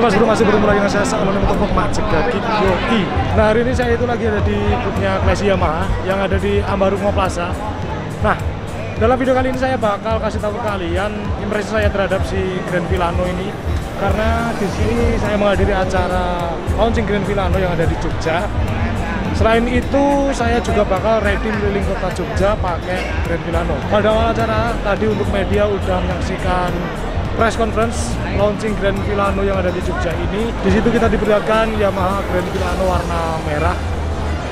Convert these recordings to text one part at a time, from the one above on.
Mas Bro, masih bertemu lagi dengan saya Salon untuk Majek Yoi. Nah, hari ini saya itu lagi ada di grupnya Classy Yamaha yang ada di Ambarukmo Plaza. Nah, dalam video kali ini saya bakal kasih tahu ke kalian impresi saya terhadap si Grand Villano ini. Karena di sini saya menghadiri acara launching Grand Villano yang ada di Jogja. Selain itu, saya juga bakal riding keliling kota Jogja pakai Grand Villano. Pada awal acara tadi untuk media udah menyaksikan press conference launching Grand Villano yang ada di Jogja ini. Di situ kita diperlihatkan Yamaha Grand Villano warna merah.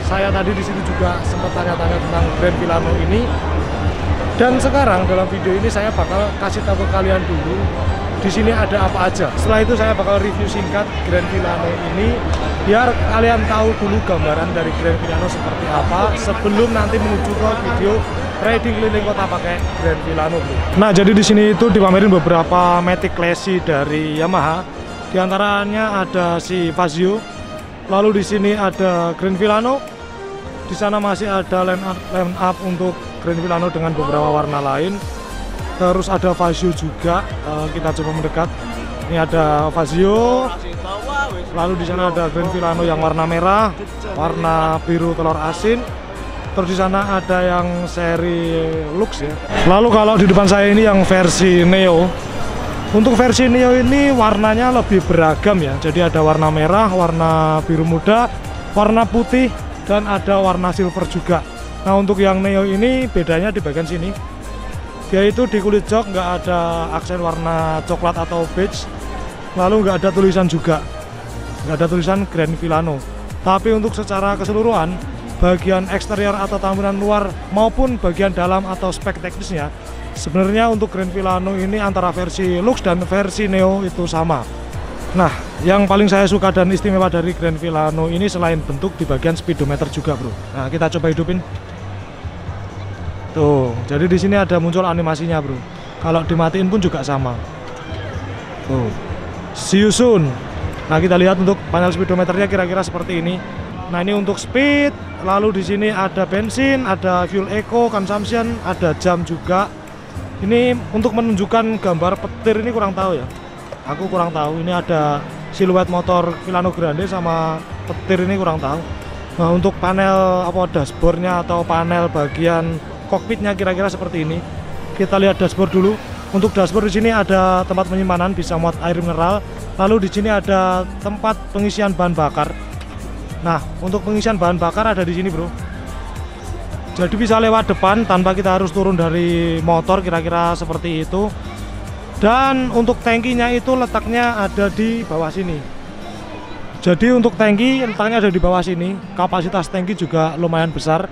Saya tadi di situ juga sempat tanya-tanya tentang Grand Villano ini. Dan sekarang dalam video ini saya bakal kasih tahu ke kalian dulu di sini ada apa aja. Setelah itu saya bakal review singkat Grand Villano ini biar kalian tahu dulu gambaran dari Grand Villano seperti apa sebelum nanti menuju ke video riding keliling kota pakai Grand Villano, bro. Nah, jadi di sini itu dipamerin beberapa Matic Classy dari Yamaha. Di antaranya ada si Fazio. Lalu di sini ada Grand Villano. Di sana masih ada line up untuk Grand Villano dengan beberapa warna lain. Terus ada Fazio juga, kita coba mendekat. Ini ada Fazio. Lalu di sana ada Grand Villano yang warna merah, warna biru telur asin. Terus di sana ada yang seri Lux ya. Lalu kalau di depan saya ini yang versi Neo. Untuk versi Neo ini warnanya lebih beragam ya. Jadi ada warna merah, warna biru muda, warna putih, dan ada warna silver juga. Nah, untuk yang Neo ini bedanya di bagian sini. Dia itu di kulit jok nggak ada aksen warna coklat atau beige. Lalu nggak ada tulisan juga. Nggak ada tulisan Grand Villano. Tapi untuk secara keseluruhan, bagian eksterior atau tampilan luar maupun bagian dalam atau spek teknisnya, sebenarnya untuk Grand Villano ini antara versi Lux dan versi Neo itu sama. Nah, yang paling saya suka dan istimewa dari Grand Villano ini selain bentuk di bagian speedometer juga, bro. Nah, kita coba hidupin. Tuh, jadi di sini ada muncul animasinya, bro. Kalau dimatiin pun juga sama. Tuh, see you soon. Nah, kita lihat untuk panel speedometernya kira-kira seperti ini. Nah, ini untuk speed. Lalu di sini ada bensin, ada fuel eco, consumption, ada jam juga. Ini untuk menunjukkan gambar petir ini kurang tahu ya. Aku kurang tahu. Ini ada siluet motor Villano Grande sama petir ini kurang tahu. Nah, untuk panel dashboardnya atau panel bagian kokpitnya kira-kira seperti ini. Kita lihat dashboard dulu. Untuk dashboard di sini ada tempat penyimpanan bisa muat air mineral. Lalu di sini ada tempat pengisian bahan bakar. Nah, untuk pengisian bahan bakar ada di sini, bro. Jadi bisa lewat depan tanpa kita harus turun dari motor, kira-kira seperti itu. Dan untuk tangkinya itu letaknya ada di bawah sini. Jadi untuk tangki letaknya ada di bawah sini. Kapasitas tangki juga lumayan besar.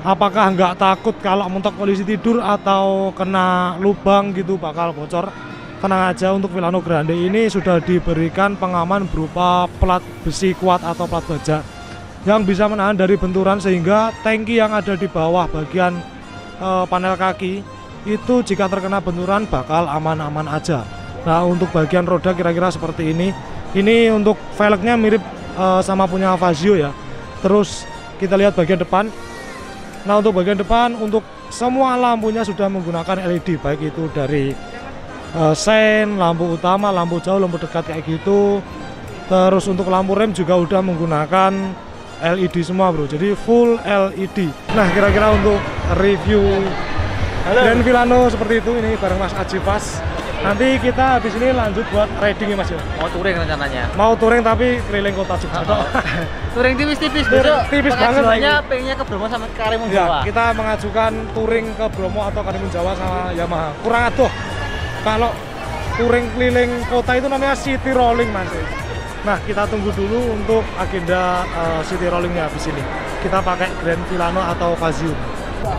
Apakah nggak takut kalau mentok polisi tidur atau kena lubang gitu bakal bocor? Tenang aja, untuk Villano Grande ini sudah diberikan pengaman berupa plat besi kuat atau plat baja yang bisa menahan dari benturan, sehingga tangki yang ada di bawah bagian panel kaki itu jika terkena benturan bakal aman-aman aja. Nah, untuk bagian roda kira-kira seperti ini. Ini untuk velgnya mirip sama punya Fazio ya. Terus kita lihat bagian depan. Nah, untuk bagian depan untuk semua lampunya sudah menggunakan LED, baik itu dari sen, lampu utama, lampu jauh, lampu dekat kayak gitu. Terus untuk lampu rem juga udah menggunakan LED semua, bro. Jadi full LED. Nah, kira-kira untuk review Grand Villano seperti itu ini bareng Mas Ajifas. Nanti kita habis ini lanjut buat riding ya, Mas ya. Mau touring rencananya. Mau touring tapi keliling kota juga. Touring tipis-tipis, besok. Tipis banget. Pengajuannya pengennya ke Bromo sama Karimun Jawa. Ya, kita mengajukan touring ke Bromo atau Karimun Jawa sama Yamaha. Kurang aduh. Kalau touring keliling kota itu namanya city rolling, Mas. Nah, kita tunggu dulu untuk agenda city rollingnya habis ini. Kita pakai Grand Villano atau Fazio.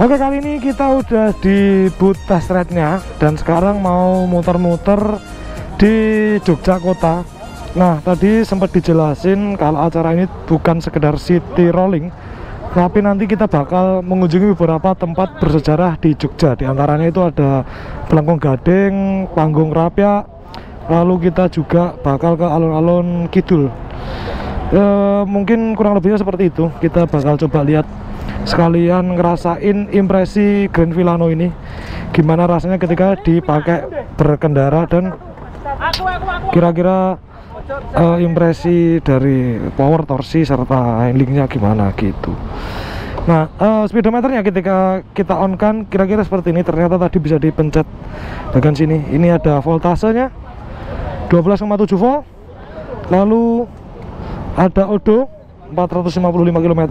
Oke, kali ini kita udah di booth test ride-nya dan sekarang mau muter-muter di Jogja kota. Nah, tadi sempat dijelasin kalau acara ini bukan sekedar city rolling, tapi nanti kita bakal mengunjungi beberapa tempat bersejarah di Jogja. Di antaranya itu ada Blangkong Gading, Panggung Rapia, lalu kita juga bakal ke alun-alun Kidul. Mungkin kurang lebihnya seperti itu. Kita bakal coba lihat sekalian ngerasain impresi Grand Villano ini, gimana rasanya ketika dipakai berkendara dan kira-kira impresi dari power, torsi, serta handlingnya gimana gitu. Nah, speedometernya ketika kita on kan kira-kira seperti ini. Ternyata tadi bisa dipencet bagian sini. Ini ada voltasenya 12,7 volt. Lalu ada odo 455 km.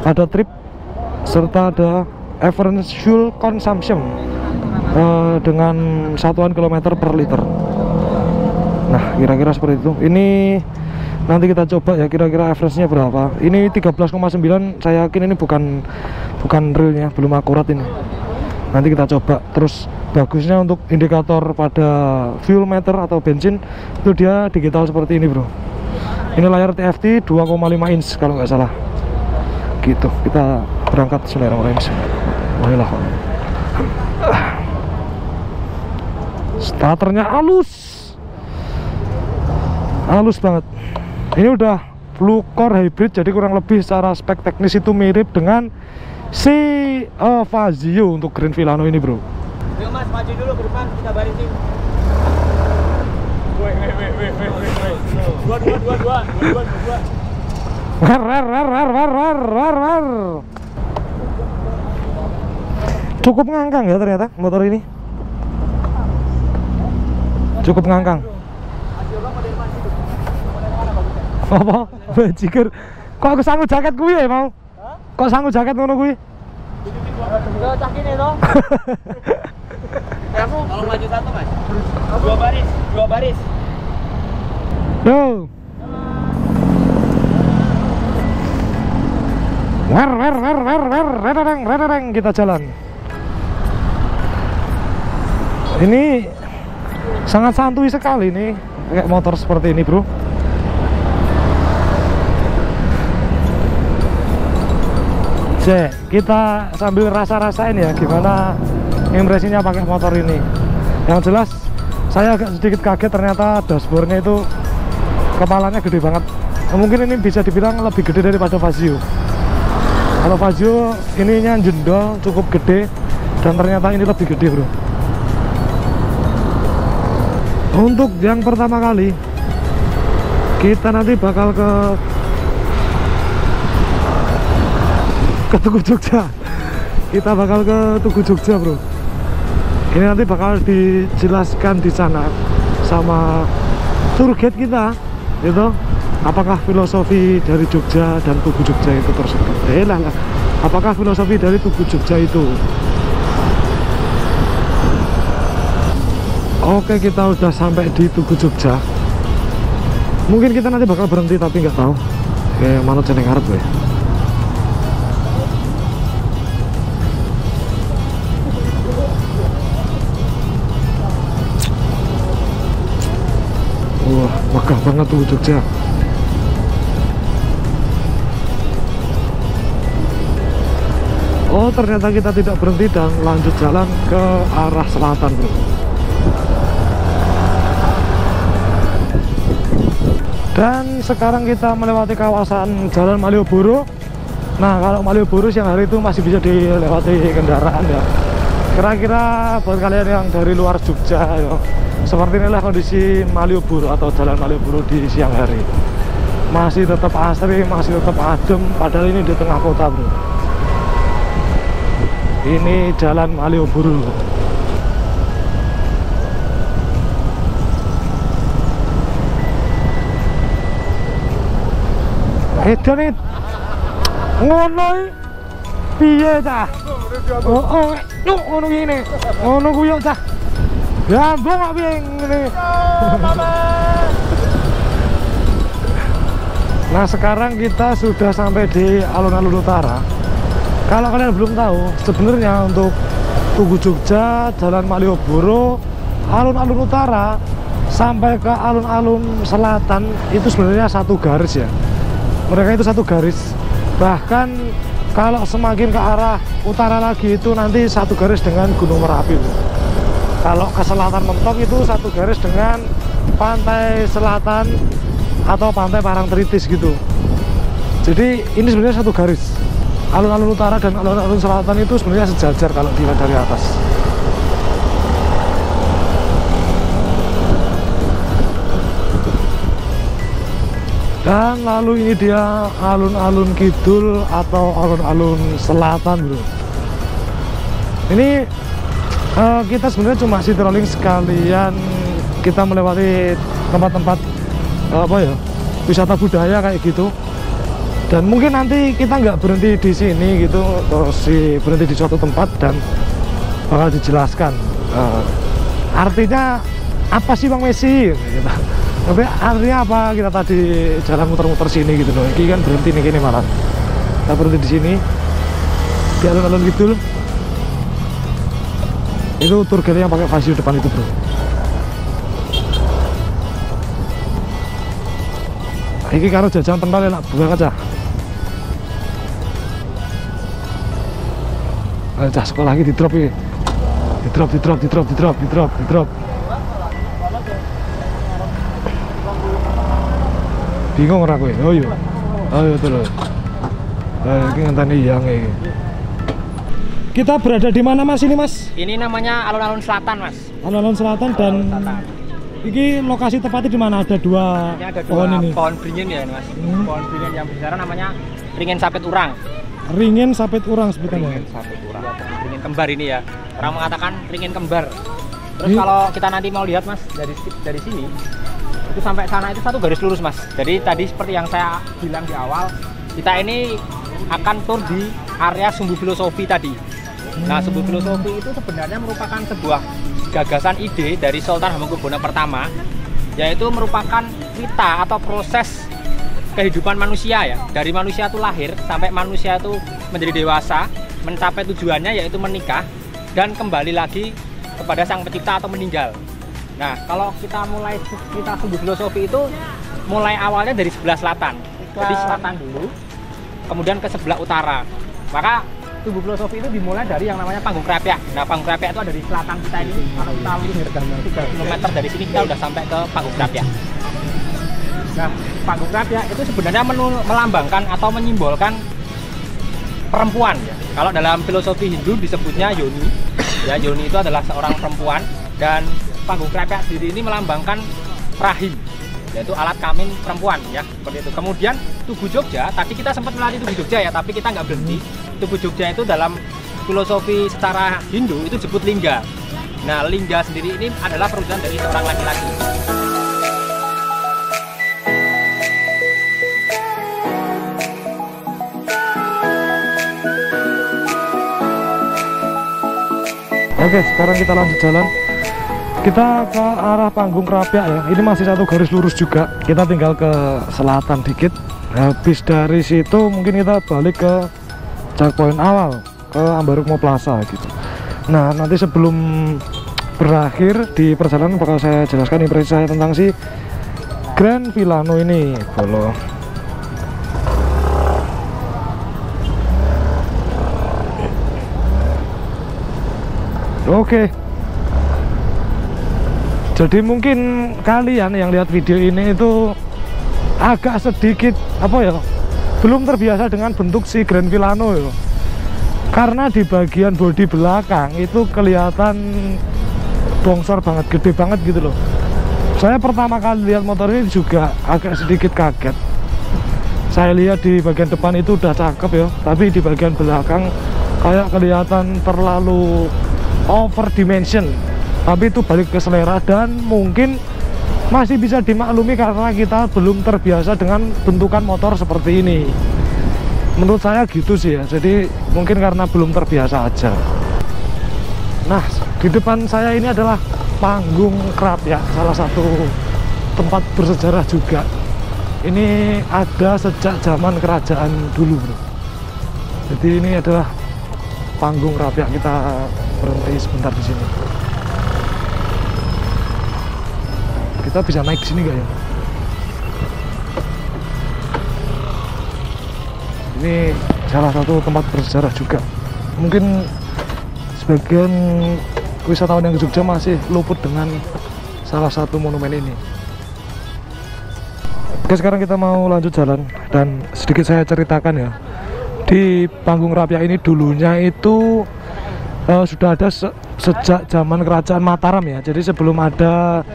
Ada trip serta ada average fuel consumption dengan satuan kilometer per liter. Nah, kira-kira seperti itu. Ini nanti kita coba ya, kira-kira average-nya berapa. Ini 13,9. Saya yakin ini bukan realnya, belum akurat ini. Nanti kita coba. Terus bagusnya untuk indikator pada fuel meter atau bensin itu dia digital seperti ini, bro. Ini layar TFT 2,5 inch kalau nggak salah. Gitu. Kita berangkat Bismillahirrahmanirrahim. Wah, starternya halus banget. Ini udah blue core hybrid, jadi kurang lebih secara spek teknis itu mirip dengan si Fazio untuk Grand Vilano ini, bro. Yuk mas, maju dulu ke depan, kita barisin. Dua. War. Cukup ngangkang ya ternyata motor ini. Cukup ngangkang. Apa? Bajigur. Kok aku sanggup jaket kuwi ya mau? Kok sanggup jaket ngono kuwi? Yo cak ini toh. Kamu tolong maju satu, Mas. Dua baris. Yo. Wer, kita jalan. Ini sangat santuy sekali nih kayak motor seperti ini, bro. Kita sambil rasa-rasain ya gimana impresinya pakai motor ini. Yang jelas saya agak sedikit kaget, ternyata dashboardnya itu kepalanya gede banget. Mungkin ini bisa dibilang lebih gede daripada Fazio. Kalau Fazio ininya jendol cukup gede, dan ternyata ini lebih gede, bro. Untuk yang pertama kali kita nanti bakal ke Tugu Jogja. Kita bakal ke Tugu Jogja, bro. Ini nanti bakal dijelaskan di sana sama tour guide kita, gitu. Apakah filosofi dari Jogja dan Tugu Jogja itu tersebut? Apakah filosofi dari Tugu Jogja itu? Oke, kita udah sampai di Tugu Jogja. Mungkin kita nanti bakal berhenti, tapi nggak tahu. Kayak mana jeneng arep ya. Wah, megah banget Tugu Jogja. Oh, ternyata kita tidak berhenti dan lanjut jalan ke arah selatan, bro. Dan sekarang kita melewati kawasan Jalan Malioboro. Nah, kalau Malioboro siang hari itu masih bisa dilewati kendaraan ya. Kira-kira buat kalian yang dari luar Jogja ya, seperti inilah kondisi Malioboro atau Jalan Malioboro di siang hari. Masih tetap asri, masih tetap adem, padahal ini di tengah kota, bro. Ini Jalan Malioboro. Itu nih ngono piye cah? Oh, ngono gini. Ngono kuwi cah. Ya, mbok kok piye ngene. Nah, sekarang kita sudah sampai di alun-alun utara. Kalau kalian belum tahu, sebenarnya untuk Tugu Jogja, Jalan Malioboro, alun-alun utara sampai ke alun-alun selatan itu sebenarnya satu garis ya. Mereka itu satu garis. Bahkan kalau semakin ke arah utara lagi itu nanti satu garis dengan Gunung Merapi. Kalau ke selatan mentok itu satu garis dengan pantai selatan atau pantai Parangtritis gitu. Jadi ini sebenarnya satu garis. Alun-alun utara dan alun-alun selatan itu sebenarnya sejajar kalau dilihat dari atas. Dan lalu ini dia alun-alun kidul atau alun-alun selatan bro. Ini kita sebenarnya cuma city rolling sekalian kita melewati tempat-tempat apa ya, wisata budaya kayak gitu. Dan mungkin nanti kita nggak berhenti di sini gitu, terus berhenti di suatu tempat dan bakal dijelaskan artinya apa sih Bang Messi gitu. Tapi artinya apa kita tadi jalan muter-muter sini gitu loh. Ini kan berhenti nih gini malah. Kita berhenti di sini di alun-alun kidul. Itu tour guide yang pakai Vasio depan itu bro. Ini karo jajan pentol enak banget cah. Cah sekolah lagi di drop ini. Di drop. Bingung ora kowe? Oh iya. Ayo terus. Iki ngenteni yang iki. Kita berada di mana Mas ini Mas? Ini namanya alun-alun selatan Mas. Alun-alun selatan dan ini lokasi tepatnya di mana? Ada dua ini ada pohon ini. Pohon beringin ya Mas. Pohon beringin yang besar namanya ringin sapit urang. Ringin sapit urang sebutannya. Ringin sapit urang. Ringin kembar ini ya. Orang mengatakan ringin kembar. Terus kalau kita nanti mau lihat Mas dari sini itu sampai sana itu satu garis lurus Mas. Jadi tadi seperti yang saya bilang di awal, kita ini akan tur di area Sumbu Filosofi tadi. Nah, Sumbu Filosofi itu sebenarnya merupakan sebuah gagasan ide dari Sultan Hamengkubuwono pertama, yaitu merupakan cerita atau proses kehidupan manusia ya. Dari manusia itu lahir sampai manusia itu menjadi dewasa, mencapai tujuannya yaitu menikah dan kembali lagi kepada Sang Pencipta atau meninggal. Nah, kalau kita mulai cerita Sumbu Filosofi itu mulai awalnya dari sebelah selatan. Jadi selatan dulu, kemudian ke sebelah utara. Maka Sumbu Filosofi itu dimulai dari yang namanya Panggung Krapyak. Nah, Panggung Krapyak itu ada di selatan kita ini. Kalau kita lurus 3 km dari sini kita udah sampai ke Panggung Krapyak. Nah, Panggung Krapyak itu sebenarnya melambangkan atau menyimbolkan perempuan ya. Kalau dalam filosofi Hindu disebutnya Yoni. Ya, Yoni itu adalah seorang perempuan dan Panggung Krapyak sendiri ini melambangkan rahim, yaitu alat kelamin perempuan ya, seperti itu. Kemudian Tugu Jogja, tadi kita sempat melatih Tugu Jogja ya, tapi kita nggak berhenti. Tugu Jogja itu dalam filosofi secara Hindu itu disebut lingga. Nah, lingga sendiri ini adalah perwujudan dari seorang laki-laki. Oke, sekarang kita lanjut jalan. Kita ke arah Panggung Krapyak ya. Ini masih satu garis lurus juga. Kita tinggal ke selatan dikit. Habis dari situ mungkin kita balik ke checkpoint awal, ke Ambarukmo Plaza gitu. Nah, nanti sebelum berakhir di perjalanan bakal saya jelaskan impresi saya tentang si Grand Villano ini. Bolo. Oke. Jadi mungkin kalian yang lihat video ini itu agak sedikit apa ya, belum terbiasa dengan bentuk si Grand Villano ya. Karena di bagian bodi belakang itu kelihatan bongsor banget, gede banget gitu loh. Saya pertama kali lihat motor ini juga agak sedikit kaget. Saya lihat di bagian depan itu udah cakep ya, tapi di bagian belakang kayak kelihatan terlalu over dimension. Tapi itu balik ke selera dan mungkin masih bisa dimaklumi karena kita belum terbiasa dengan bentukan motor seperti ini. Menurut saya gitu sih ya, jadi mungkin karena belum terbiasa aja. Nah, di depan saya ini adalah Panggung Krapyak, salah satu tempat bersejarah juga. Ini ada sejak zaman kerajaan dulu bro. Jadi ini adalah Panggung Krapyak, kita berhenti sebentar di sini. Kita bisa naik ke sini nggak ya? Ini salah satu tempat bersejarah juga. Mungkin sebagian wisatawan yang ke Jogja masih luput dengan salah satu monumen ini. Oke, sekarang kita mau lanjut jalan dan sedikit saya ceritakan ya. Di Panggung Krapyak ini dulunya itu sudah ada sejak zaman kerajaan Mataram ya. Jadi sebelum ada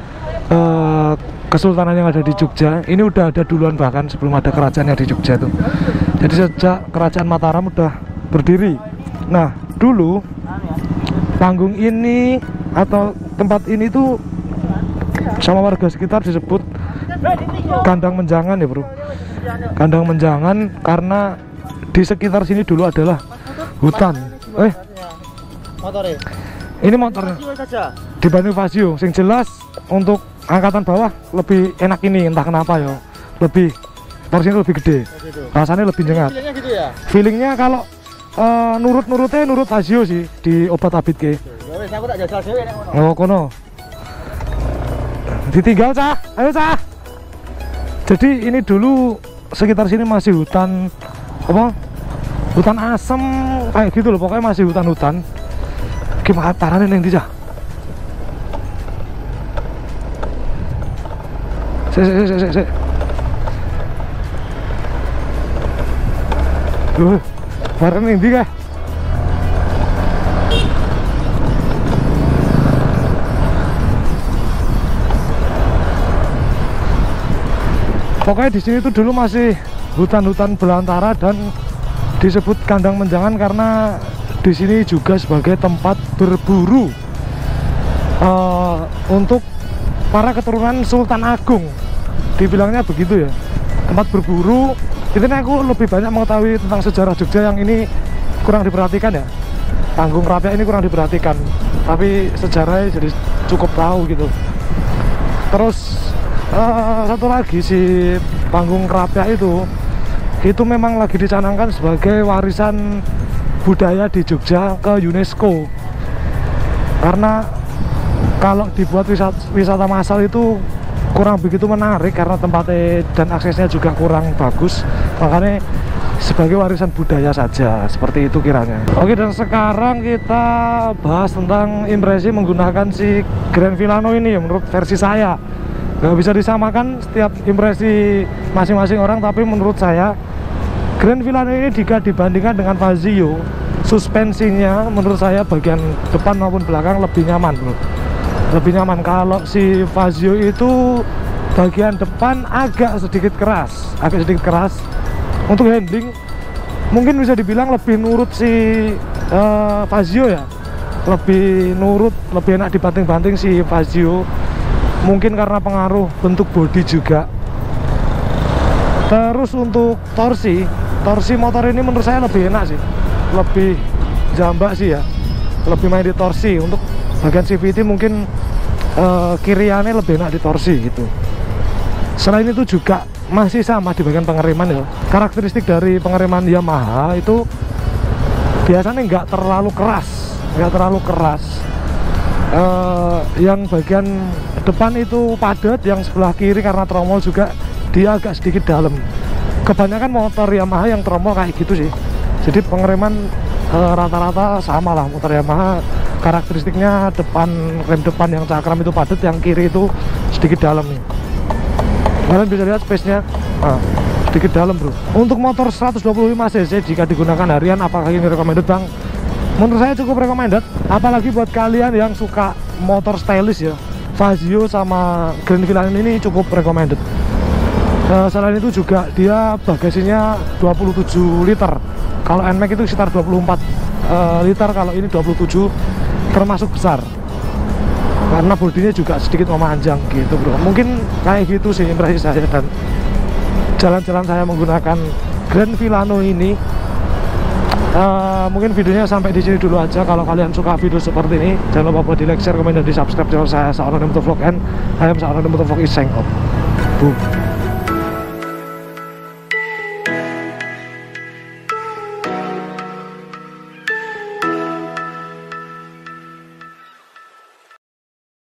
kesultanan yang ada di Jogja. Ini udah ada duluan bahkan sebelum ada kerajaan yang di Jogja tuh. Jadi sejak kerajaan Mataram udah berdiri. Nah, dulu panggung ini atau tempat ini tuh sama warga sekitar disebut kandang menjangan ya bro. Kandang menjangan karena di sekitar sini dulu adalah hutan. Ini motornya dibanding Vasio. Sing jelas untuk angkatan bawah lebih enak ini, entah kenapa ya. Lebih torsinya lebih gede, rasanya lebih nyengat. Feelingnya kalau nurut-nurutnya nurut Vasio sih di obat abit ke. Oh kono. Ditinggal cah, ayo cah. Jadi ini dulu sekitar sini masih hutan apa? Hutan asem kayak gitu loh, pokoknya masih hutan-hutan. Gimana tarane ning ndi cah? Sik. Loh, bareng ning ndi kae? Pokoknya di sini tuh dulu masih hutan-hutan belantara dan disebut kandang menjangan karena di sini juga sebagai tempat berburu untuk para keturunan Sultan Agung. Dibilangnya begitu ya, tempat berburu. Intinya aku lebih banyak mengetahui tentang sejarah Jogja yang ini kurang diperhatikan ya. Panggung Krapyak ini kurang diperhatikan, tapi sejarahnya jadi cukup tahu gitu. Terus satu lagi si panggung Krapyak itu memang lagi dicanangkan sebagai warisan budaya di Jogja ke UNESCO. Karena kalau dibuat wisata massal itu kurang begitu menarik karena tempatnya dan aksesnya juga kurang bagus, makanya sebagai warisan budaya saja, seperti itu kiranya. Oke, dan sekarang kita bahas tentang impresi menggunakan si Grand Villano ini ya. Menurut versi saya nggak bisa disamakan setiap impresi masing-masing orang, tapi menurut saya Grand Villano ini jika dibandingkan dengan Vasio, suspensinya menurut saya bagian depan maupun belakang lebih nyaman bro. Lebih nyaman. Kalau si Vasio itu bagian depan agak sedikit keras untuk handling. Mungkin bisa dibilang lebih nurut si Vasio ya, lebih nurut, lebih enak dibanting-banting si Vasio. Mungkin karena pengaruh bentuk bodi juga. Terus untuk torsi motor ini menurut saya lebih enak sih, lebih jambak sih ya, lebih main di torsi. Untuk bagian CVT mungkin kiriannya lebih enak di torsi gitu. Selain itu juga masih sama di bagian pengereman ya. Karakteristik dari pengereman Yamaha itu biasanya nggak terlalu keras. Yang bagian depan itu padat, yang sebelah kiri karena tromol juga dia agak sedikit dalam. Kebanyakan motor Yamaha yang tromol kayak gitu sih. Jadi pengereman rata-rata sama lah motor Yamaha. Karakteristiknya rem depan yang cakram itu padat, yang kiri itu sedikit dalam nih. Kalian bisa lihat space-nya sedikit dalam bro. Untuk motor 125 cc jika digunakan harian, apakah ini recommended bang? Menurut saya cukup recommended, apalagi buat kalian yang suka motor stylish ya. Vasio sama Grand Villano ini cukup recommended. Selain itu juga dia bagasinya 27 liter. Kalau NMAX itu sekitar 24 liter, kalau ini 27, termasuk besar. Karena bodinya juga sedikit memanjang gitu bro. Mungkin kayak gitu sih impresi saya dan jalan-jalan saya menggunakan Grand Villano ini. Mungkin videonya sampai di sini dulu aja. Kalau kalian suka video seperti ini, jangan lupa buat di like, share, komen, dan di subscribe channel saya, Saono Motovlog, and I am Saono Motovlog is signing off. Boom.